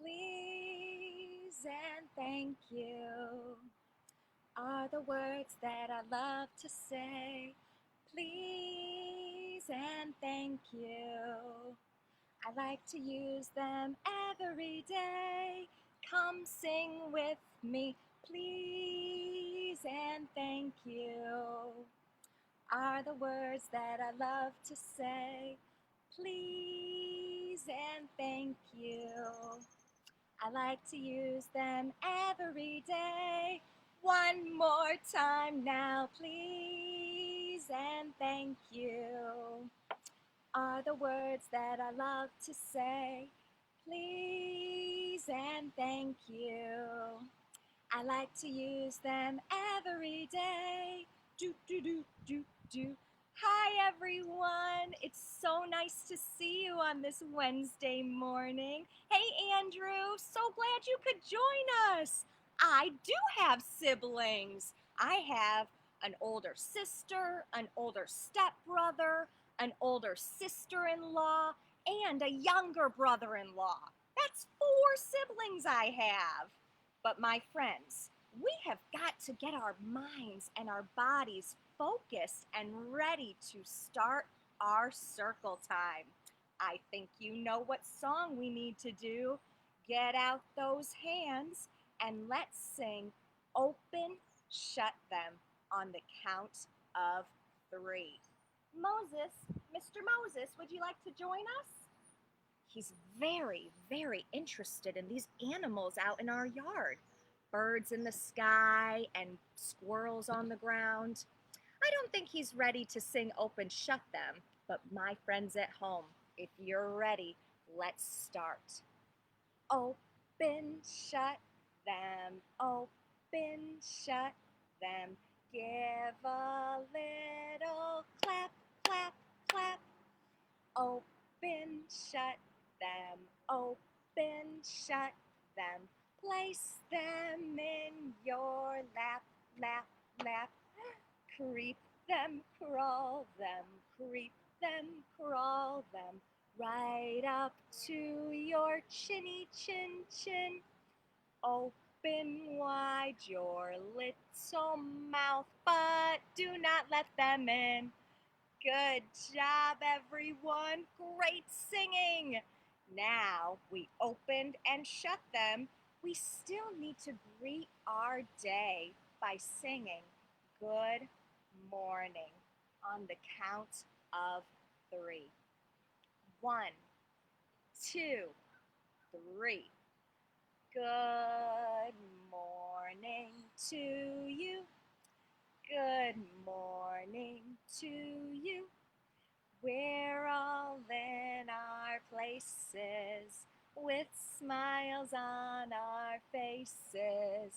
Please and thank you are the words that I love to say. Please and thank you. I like to use them every day. Come sing with me. Please and thank you are the words that I love to say. Please and thank you. I like to use them every day. One more time now, please and thank you are the words that I love to say. Please and thank you. I like to use them every day. Do, do, do, do, do. Hi, everyone. It's so nice to see you on this Wednesday morning. Hey, Andrew, so glad you could join us. I do have siblings. I have an older sister, an older stepbrother, an older sister-in-law, and a younger brother-in-law. That's 4 siblings I have. But my friends, we have got to get our minds and our bodies focused and ready to start our circle time. I think you know what song we need to do. Get out those hands and let's sing Open, Shut Them on the count of 3. Moses, Mr. Moses, would you like to join us? He's very, very interested in these animals out in our yard. Birds in the sky and squirrels on the ground. I don't think he's ready to sing Open Shut Them, but my friends at home, if you're ready, let's start. Open, shut them, open, shut them. Give a little clap, clap, clap. Open, shut them, open, shut them. Place them in your lap, lap, lap. Creep them, crawl them, creep them, crawl them. Right up to your chinny chin chin. Open wide your little mouth, but do not let them in. Good job, everyone. Great singing. Now we opened and shut them. We still need to greet our day by singing good morning on the count of 3. 1, 2, 3. Good morning to you. Good morning to you. We're all in our places with smiles on our faces.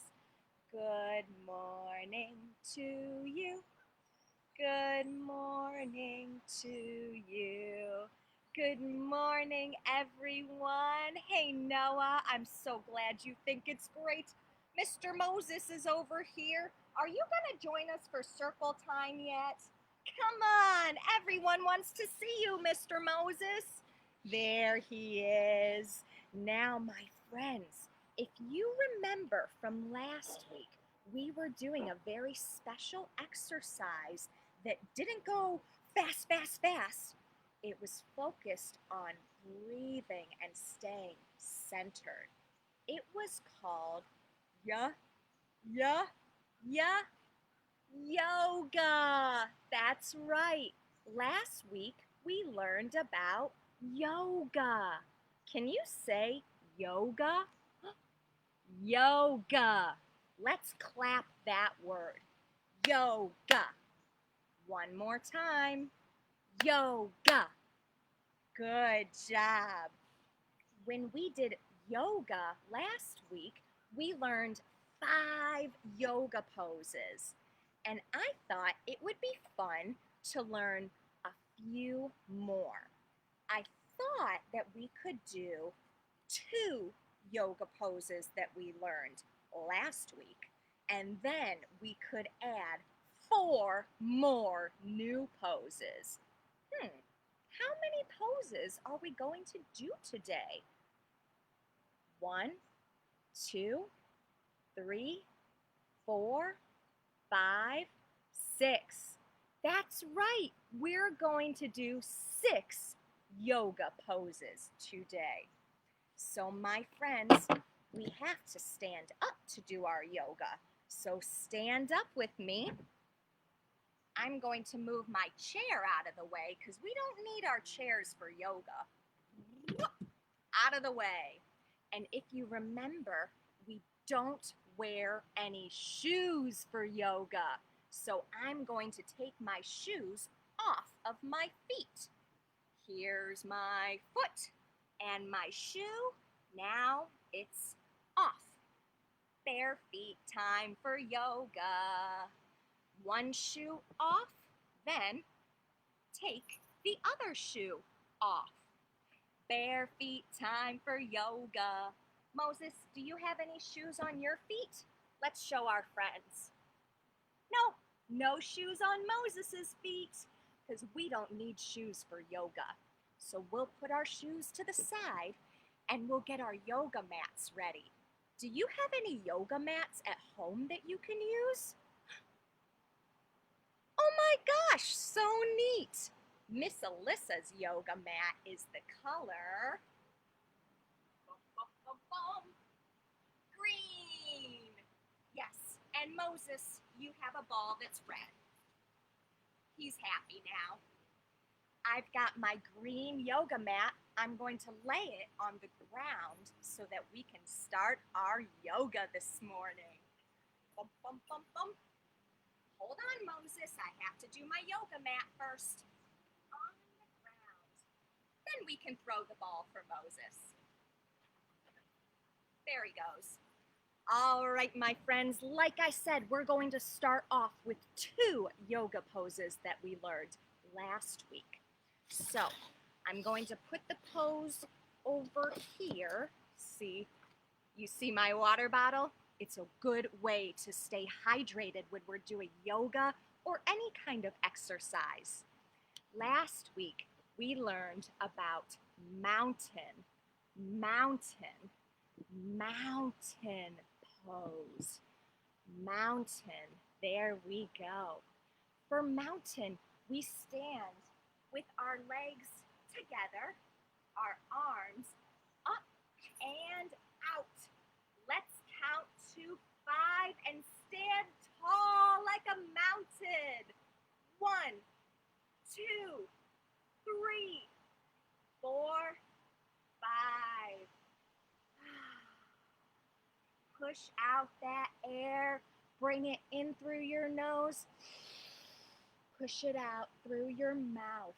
Good morning to you. Good morning to you. Good morning, everyone. Hey, Noah, I'm so glad you think it's great. Mr. Moses is over here. Are you going to join us for circle time yet? Come on, everyone wants to see you, Mr. Moses. There he is. Now, my friends, if you remember from last week, we were doing a very special exercise that didn't go fast, fast, fast. It was focused on breathing and staying centered. It was called ya, ya, ya, yoga. That's right. Last week we learned about yoga. Can you say yoga? Yoga. Let's clap that word. Yoga. One more time. Yoga. Good job. When we did yoga last week, we learned 5 yoga poses. And I thought it would be fun to learn a few more. I thought that we could do 2 yoga poses that we learned last week, and then we could add 4 more new poses. How many poses are we going to do today? 1, 2, 3, 4, 5, 6. That's right. We're going to do 6 yoga poses today. So my friends, we have to stand up to do our yoga. So stand up with me. I'm going to move my chair out of the way because we don't need our chairs for yoga. Out of the way. And if you remember, we don't wear any shoes for yoga. So I'm going to take my shoes off of my feet. Here's my foot and my shoe. Now it's off. Bare feet time for yoga. One shoe off, then take the other shoe off. Bare feet time for yoga. Moses, do you have any shoes on your feet? Let's show our friends. No, no shoes on Moses's feet, because we don't need shoes for yoga. So we'll put our shoes to the side and we'll get our yoga mats ready. Do you have any yoga mats at home that you can use? Oh my gosh, so neat! Miss Alyssa's yoga mat is the color green. Yes, and Moses, you have a ball that's red. He's happy now. I've got my green yoga mat. I'm going to lay it on the ground so that we can start our yoga this morning. Bum, bum, bum, bum. Hold on, Moses. I have to do my yoga mat first. On the ground. Then we can throw the ball for Moses. There he goes. All right, my friends, like I said, we're going to start off with 2 yoga poses that we learned last week. So I'm going to put the pose over here. See, you see my water bottle? It's a good way to stay hydrated when we're doing yoga or any kind of exercise. Last week, we learned about mountain pose. Mountain, there we go. For mountain, we stand with our legs together, our arms up and out. Let's count to 5 and stand tall like a mountain. 1, 2, 3, 4, 5. Push out that air. Bring it in through your nose. Push it out through your mouth.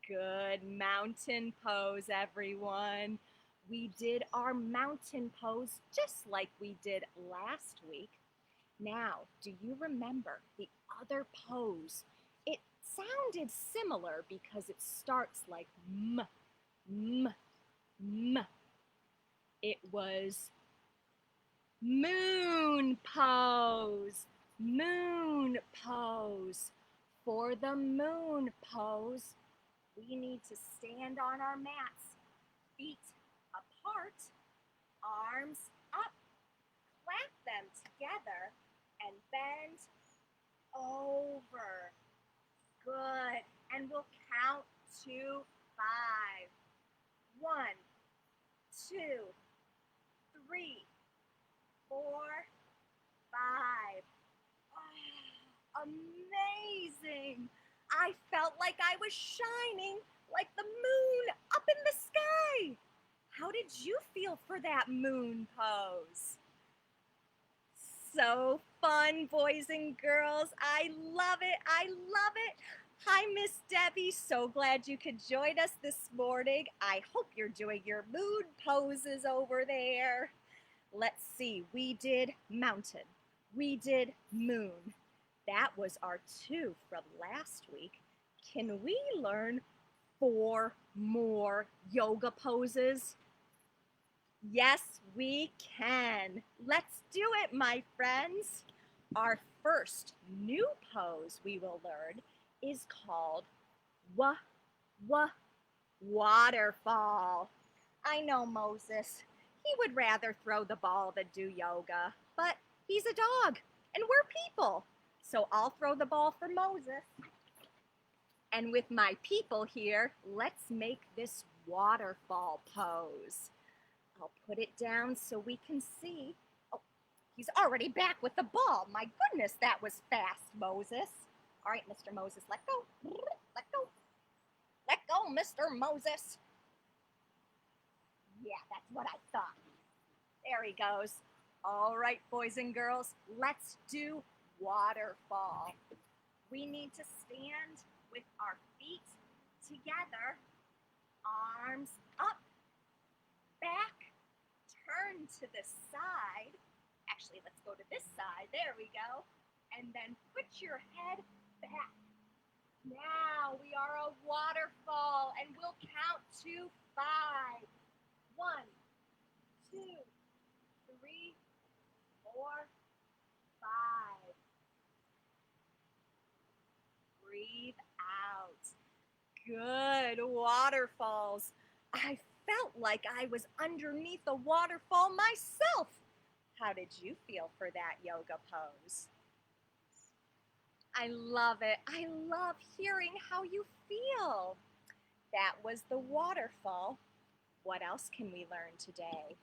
Good mountain pose, everyone. We did our mountain pose just like we did last week. Now, do you remember the other pose? It sounded similar because it starts like m, m, m. It was moon pose, moon pose. For the moon pose, we need to stand on our mats, feet apart, arms up, clamp them together, and bend over. Good. And we'll count to 5. 1, 2, 3, 4, 5. Oh, amazing! I felt like I was shining like the moon up in the sky. How did you feel for that moon pose? So fun, boys and girls. I love it. I love it. Hi, Miss Debbie. So glad you could join us this morning. I hope you're doing your moon poses over there. Let's see. We did mountain. We did moon. That was our 2 from last week. Can we learn 4 more yoga poses? Yes, we can. Let's do it, my friends. Our first new pose we will learn is called Waterfall. I know Moses. He would rather throw the ball than do yoga, but he's a dog and we're people. So I'll throw the ball for Moses. And with my people here, let's make this waterfall pose. I'll put it down so we can see. Oh, he's already back with the ball. My goodness, that was fast, Moses. All right, Mr. Moses, let go. Let go. Let go, Mr. Moses. Yeah, that's what I thought. There he goes. All right, boys and girls, let's do waterfall. We need to stand with our feet together, arms up, back, turn to the side. Actually, let's go to this side. There we go. And then put your head back. Now we are a waterfall, and we'll count to 5. 1, 2, 3, 4, 5. Breathe out. Good waterfalls. I felt like I was underneath a waterfall myself. How did you feel for that yoga pose? I love it. I love hearing how you feel. That was the waterfall. What else can we learn today?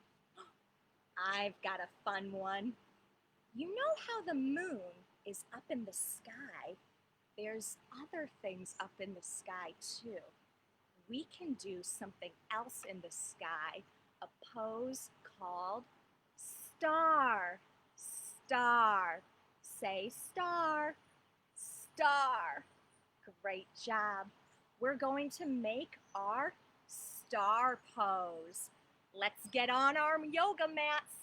I've got a fun one. You know how the moon is up in the sky? There's other things up in the sky too. We can do something else in the sky, a pose called star. Star. Say star. Star. Great job. We're going to make our star pose. Let's get on our yoga mats.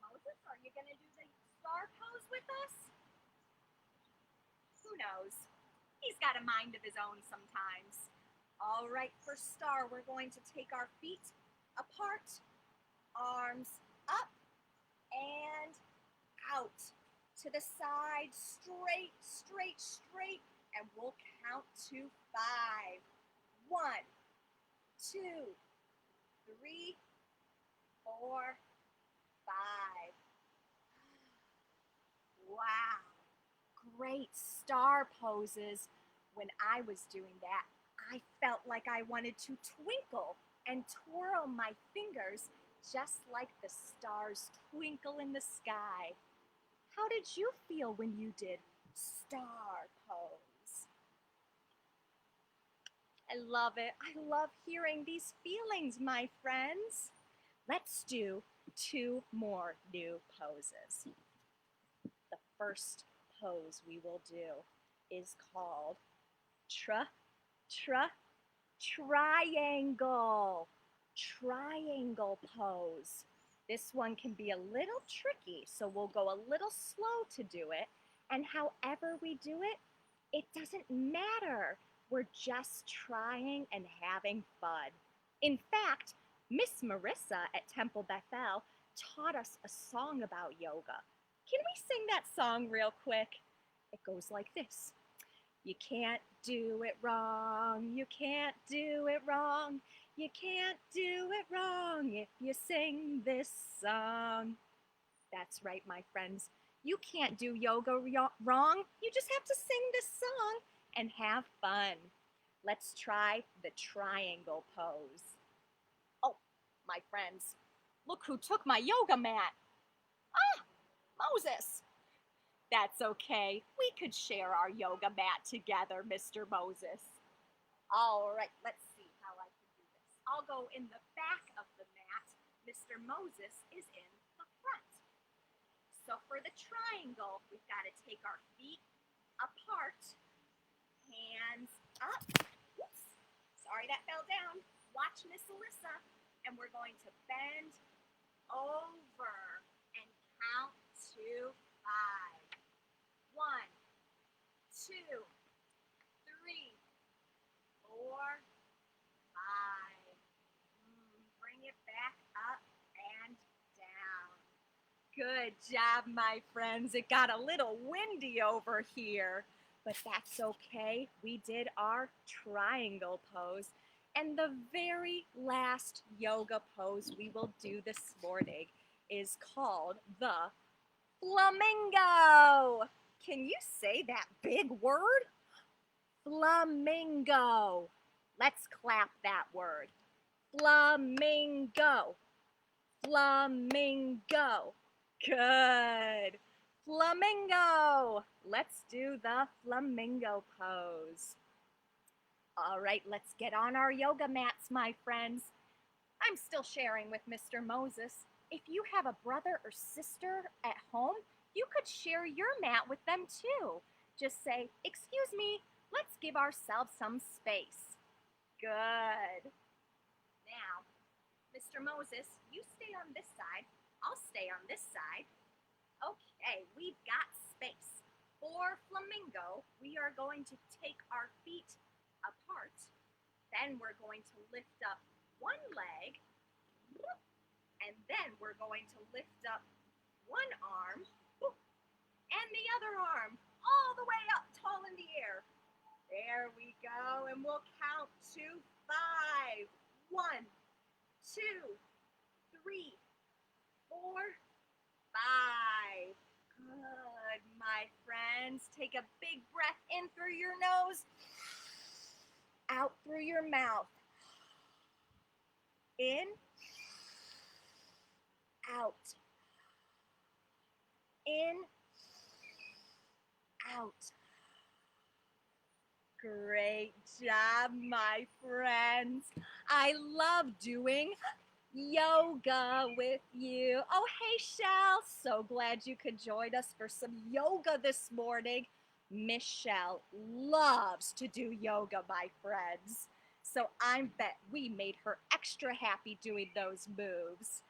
Moses, are you going to do the star pose with us? Who knows? He's got a mind of his own sometimes. All right, for star, we're going to take our feet apart, arms up and out, to the side, straight, straight, straight, and we'll count to 5. 1, 2, 3, 4, 5. Wow. Great star poses. When I was doing that, I felt like I wanted to twinkle and twirl my fingers just like the stars twinkle in the sky. How did you feel when you did star pose? I love it. I love hearing these feelings, my friends. Let's do 2 more new poses. The first pose we will do is called triangle. Triangle pose. This one can be a little tricky, so we'll go a little slow to do it. And however we do it, it doesn't matter. We're just trying and having fun. In fact, Miss Marissa at Temple Bethel taught us a song about yoga. Can we sing that song real quick? It goes like this. You can't do it wrong. You can't do it wrong. You can't do it wrong if you sing this song. That's right, my friends. You can't do yoga wrong. You just have to sing this song and have fun. Let's try the triangle pose. Oh, my friends, look who took my yoga mat. Ah, Moses. That's okay. We could share our yoga mat together, Mr. Moses. All right, let's see how I can do this. I'll go in the back of the mat. Mr. Moses is in the front. So for the triangle, we've got to take our feet apart, hands up. Oops, sorry that fell down. Watch Miss Alyssa. And we're going to bend over and count to 5. 1, 2, 3, 4, 5. Bring it back up and down. Good job, my friends. It got a little windy over here. but that's okay. We did our triangle pose. And the very last yoga pose we will do this morning is called the Flamingo. Can you say that big word? Flamingo. Let's clap that word. Flamingo. Flamingo. Good. Flamingo. Let's do the flamingo pose. All right, let's get on our yoga mats, my friends. I'm still sharing with Mr. Moses. If you have a brother or sister at home, you could share your mat with them too. Just say, "Excuse me, let's give ourselves some space." Good. Now, Mr. Moses, you stay on this side. I'll stay on this side. Okay, we've got space. For flamingo, we are going to take our feet apart. Then we're going to lift up one leg, and then we're going to lift up one arm, and the other arm, all the way up, tall in the air. There we go, and we'll count to 5. 1, 2, 3, 4, 5. Good, my friends. Take a big breath in through your nose, out through your mouth. In, out. In, out. Great job, my friends. I love doing yoga with you. Oh, hey, Shell. So glad you could join us for some yoga this morning. Miss Shell loves to do yoga, my friends. So I bet we made her extra happy doing those moves.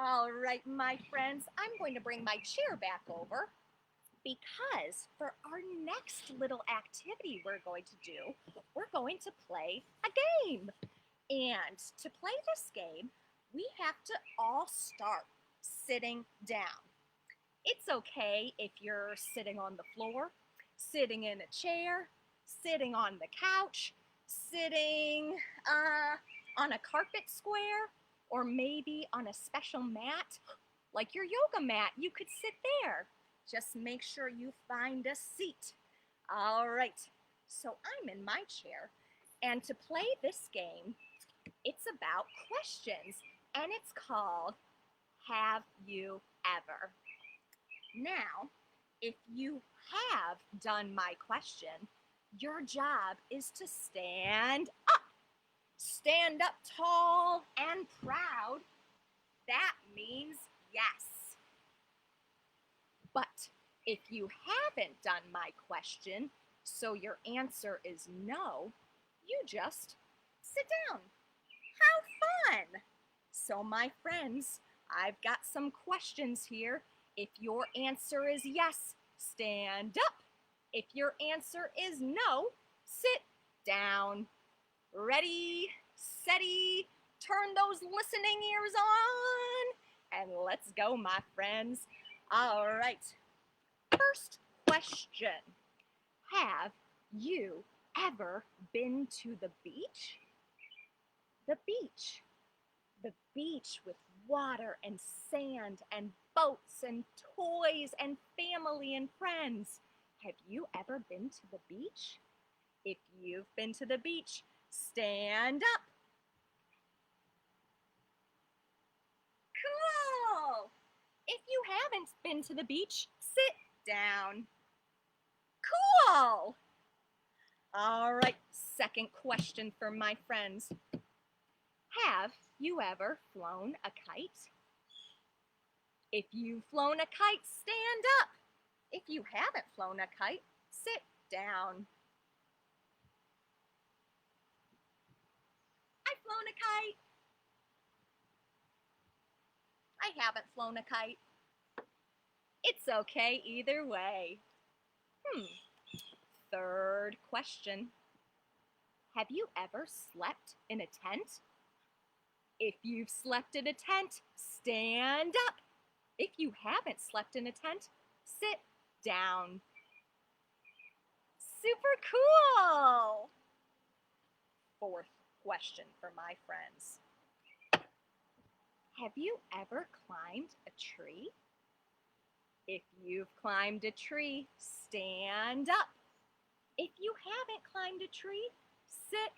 All right, my friends, I'm going to bring my chair back over because for our next little activity we're going to do, we're going to play a game. And to play this game, we have to all start sitting down. It's okay if you're sitting on the floor, sitting in a chair, sitting on the couch, sitting on a carpet square, or maybe on a special mat, like your yoga mat. You could sit there. Just make sure you find a seat. All right, so I'm in my chair, and to play this game, it's about questions, and it's called Have You Ever? Now, if you have done my question, your job is to stand up. Stand up tall and proud. That means yes. But if you haven't done my question, so your answer is no, you just sit down. How fun! So my friends, I've got some questions here. If your answer is yes, stand up. If your answer is no, sit down. Ready, steady, turn those listening ears on, and let's go, my friends. All right, first question. Have you ever been to the beach? The beach. The beach with water and sand and boats and toys and family and friends. Have you ever been to the beach? If you've been to the beach, stand up. Cool! If you haven't been to the beach, sit down. Cool! All right, second question for my friends. Have you ever flown a kite? If you've flown a kite, stand up. If you haven't flown a kite, sit down. I've flown a kite. I haven't flown a kite. It's okay either way. Third question. Have you ever slept in a tent? If you've slept in a tent, stand up. If you haven't slept in a tent, sit down. Super cool! Fourth question for my friends. Have you ever climbed a tree? If you've climbed a tree, stand up. If you haven't climbed a tree, sit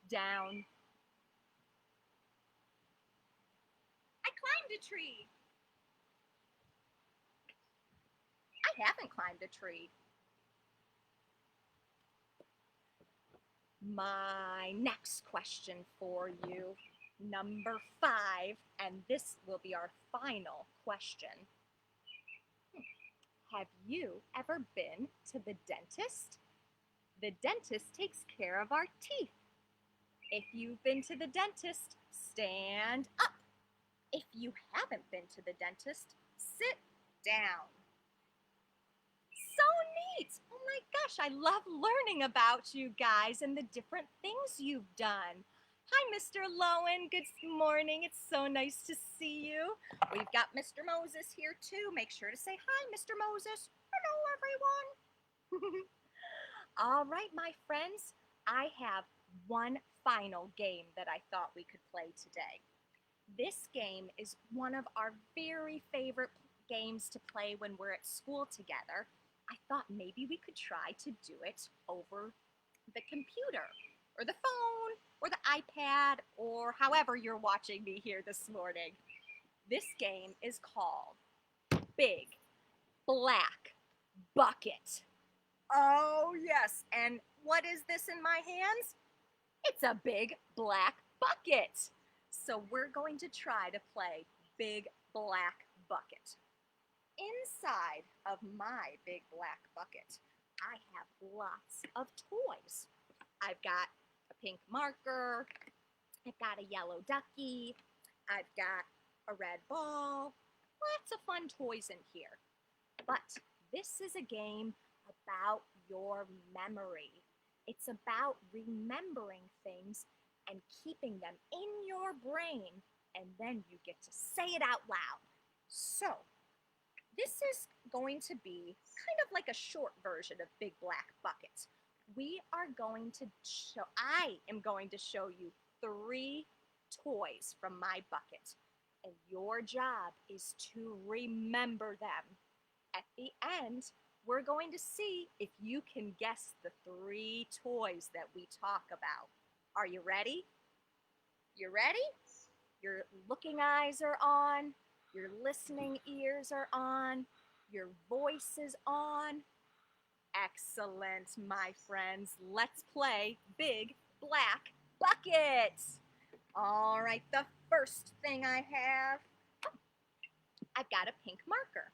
down. I climbed a tree. I haven't climbed a tree. My next question for you, number 5, and this will be our final question. Have you ever been to the dentist? The dentist takes care of our teeth. If you've been to the dentist, stand up. If you haven't been to the dentist, sit down. So neat! Oh my gosh, I love learning about you guys and the different things you've done. Hi, Mr. Lowen. Good morning. It's so nice to see you. We've got Mr. Moses here too. Make sure to say hi, Mr. Moses. Hello, everyone. All right, my friends, I have one final game that I thought we could play today. This game is one of our very favorite games to play when we're at school together. I thought maybe we could try to do it over the computer or the phone or the iPad or however you're watching me here this morning. This game is called Big Black Bucket. Oh yes, and what is this in my hands? It's a big black bucket. So we're going to try to play Big Black Bucket. Inside of my big black bucket, I have lots of toys. I've got a pink marker, I've got a yellow ducky, I've got a red ball, lots of fun toys in here. But this is a game about your memory. It's about remembering things and keeping them in your brain, and then you get to say it out loud. So, this is going to be kind of like a short version of Big Black Bucket. I am going to show you 3 toys from my bucket, and your job is to remember them. At the end, we're going to see if you can guess the 3 toys that we talk about. Are you ready? You ready? Your looking eyes are on. Your listening ears are on. Your voice is on. Excellent, my friends. Let's play Big Black Bucket. All right, the first thing I have, I've got a pink marker.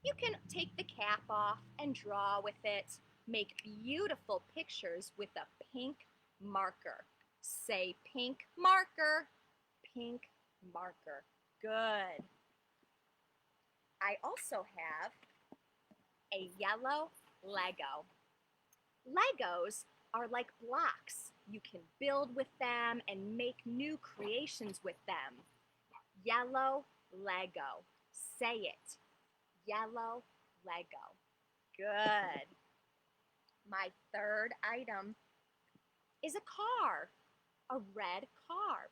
You can take the cap off and draw with it. Make beautiful pictures with a pink marker. Say pink marker, pink marker. Good. I also have a yellow Lego. Legos are like blocks. You can build with them and make new creations with them. Yellow Lego. Say it. Yellow Lego. Good. My third item is a car, a red car.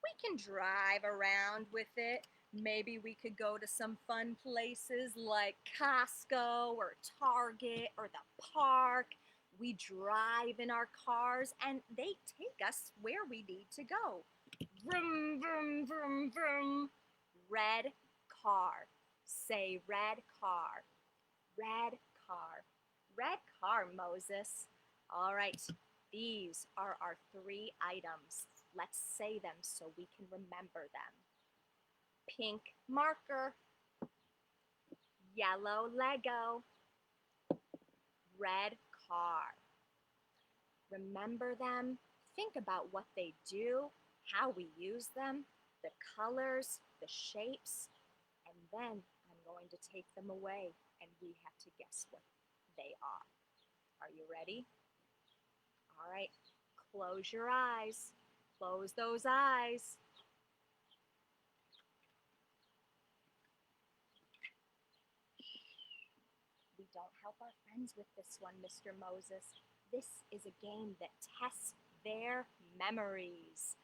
We can drive around with it. Maybe we could go to some fun places like Costco or Target or the park. We drive in our cars and they take us where we need to go. Vroom, vroom, vroom, vroom. Red car. Say red car. Red car. Red car, Moses. All right, these are our 3 items. Let's say them so we can remember them. Pink marker, yellow Lego, red car. Remember them, think about what they do, how we use them, the colors, the shapes, and then I'm going to take them away and we have to guess what they are. Are you ready? All right, close your eyes. Close those eyes. We don't help our friends friends with this one, Mr. Moses. This is a game that tests their memories.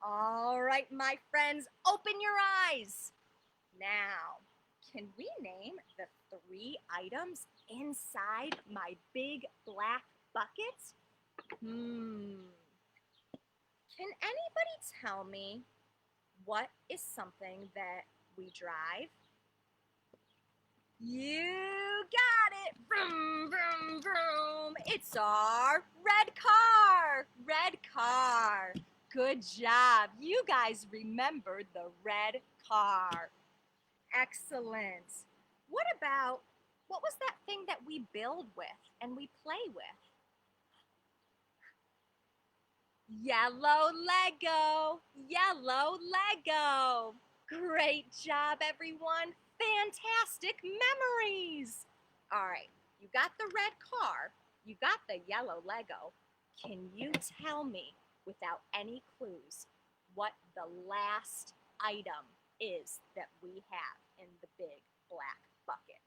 All right, my friends, open your eyes. Now, can we name the 3 items inside my big black bucket? Can anybody tell me what is something that we drive? You got it! Vroom, vroom, vroom! It's our red car! Red car! Good job! You guys remembered the red car. Excellent. What was that thing that we build with and we play with? Yellow Lego! Yellow Lego! Great job, everyone! Fantastic memories! All right, you got the red car, you got the yellow Lego. Can you tell me, without any clues, what the last item is that we have in the big black bucket?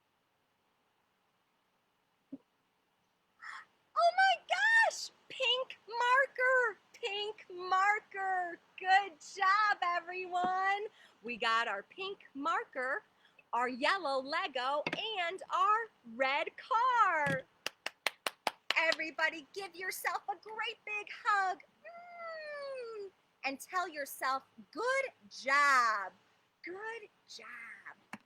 Oh my gosh! Pink marker! Pink marker! Good job, everyone! We got our pink marker, our yellow Lego, and our red car. Everybody give yourself a great big hug. And tell yourself, good job. Good job.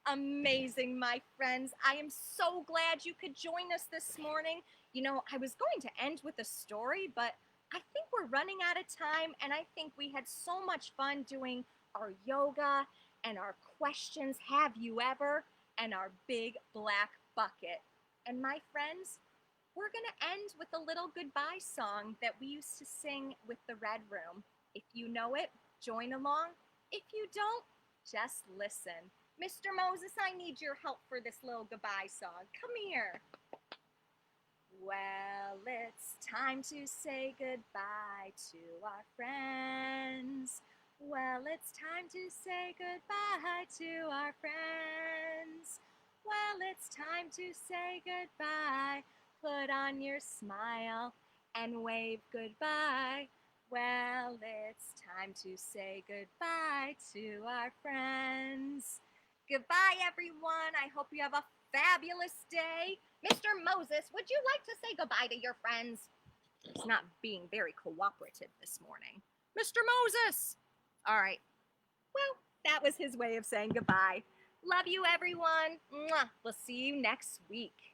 Amazing, my friends. I am so glad you could join us this morning. You know, I was going to end with a story, but I think we're running out of time, and I think we had so much fun doing our yoga and our questions, have you ever, and our big black bucket. And my friends, we're going to end with a little goodbye song that we used to sing with the Red Room. If you know it, join along. If you don't, just listen. Mr. Moses, I need your help for this little goodbye song. Come here. Well, it's time to say goodbye to our friends. Well, it's time to say goodbye to our friends. Well, it's time to say goodbye. Put on your smile and wave goodbye. Well, it's time to say goodbye to our friends. Goodbye, everyone. I hope you have a fabulous day. Mr. Moses, would you like to say goodbye to your friends? He's not being very cooperative this morning. Mr. Moses! All right. Well, that was his way of saying goodbye. Love you, everyone. Mwah. We'll see you next week.